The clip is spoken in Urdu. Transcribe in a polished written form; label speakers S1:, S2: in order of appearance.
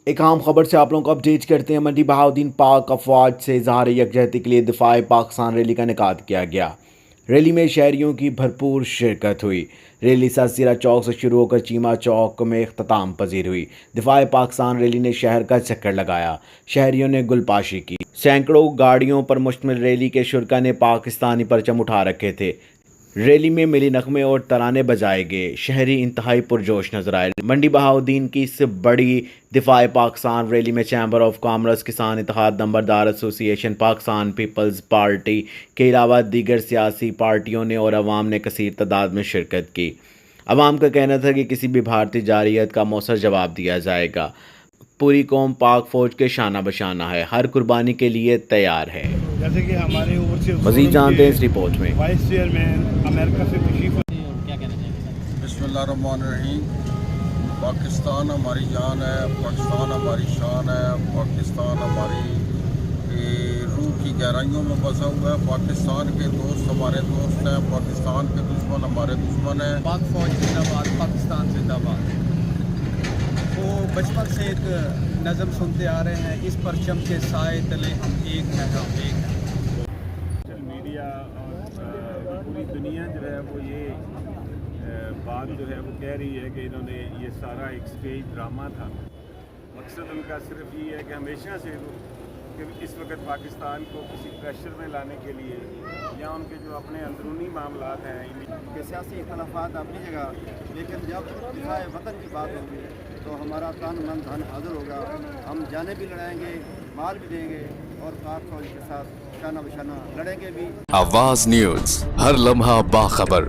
S1: ایک اہم خبر سے آپ لوگوں کو اپڈیٹ کرتے ہیں۔ منڈی بہاؤدین پاک افواج سے اظہار یکجہتی کے لیے دفاع پاکستان ریلی کا انعقاد کیا گیا۔ ریلی میں شہریوں کی بھرپور شرکت ہوئی۔ ریلی سرسیرہ چوک سے شروع ہو کر چیمہ چوک میں اختتام پذیر ہوئی۔ دفاع پاکستان ریلی نے شہر کا چکر لگایا، شہریوں نے گل پاشی کی۔ سینکڑوں گاڑیوں پر مشتمل ریلی کے شرکاء نے پاکستانی پرچم اٹھا رکھے تھے۔ ریلی میں ملی نغمے اور ترانے بجائے گئے، شہری انتہائی پرجوش نظر آئے۔ منڈی بہاؤدین کی اس بڑی دفاع پاکستان ریلی میں چیمبر آف کامرس، کسان اتحاد نمبردار ایسوسی ایشن، پاکستان پیپلز پارٹی کے علاوہ دیگر سیاسی پارٹیوں نے اور عوام نے کثیر تعداد میں شرکت کی۔ عوام کا کہنا تھا کہ کسی بھی بھارتی جارحیت کا مؤثر جواب دیا جائے گا۔ پوری قوم پاک فوج کے شانہ بشانہ ہے، ہر قربانی کے لیے تیار ہے۔
S2: جیسے کہ ہمارے
S1: مزید جانتے ہیں اس رپورٹ میں۔
S2: وائس چیئرمین امریکہ سے تشریف۔
S3: بسم اللہ الرحمن الرحیم۔ پاکستان ہماری جان ہے، پاکستان ہماری شان ہے، پاکستان ہماری روح کی گہرائیوں میں بسا ہوا ہے۔ پاکستان کے دوست ہمارے دوست ہیں، پاکستان کے دشمن ہمارے دشمن ہیں۔
S4: پاک فوج زندہ باد، پاکستان زندہ باد۔ وہ بچپن سے ایک نظم سنتے آ رہے ہیں، اس پرچم کے سائے تلے ہم ایک ہیں، ہم ایک ہیں۔
S2: سوشل میڈیا اور پوری دنیا جو ہے وہ یہ بات جو ہے وہ کہہ رہی ہے کہ انہوں نے یہ سارا ایک سٹیج ڈرامہ تھا۔ مقصد ان کا صرف یہ ہے کہ ہمیشہ سے کہ اس وقت پاکستان کو کسی پریشر میں لانے کے لیے یا ان کے جو اپنے اندرونی معاملات ہیں
S4: کہ سیاسی اختلافات اپنی جگہ، لیکن جب دفاع وطن کی بات ہوگی تو ہمارا تن من دھن حاضر ہوگا۔ ہم جانیں بھی لڑائیں گے، مال بھی دیں گے اور پاک فوج کے ساتھ شانہ بشانہ لڑیں گے بھی۔
S5: آواز نیوز، ہر لمحہ باخبر۔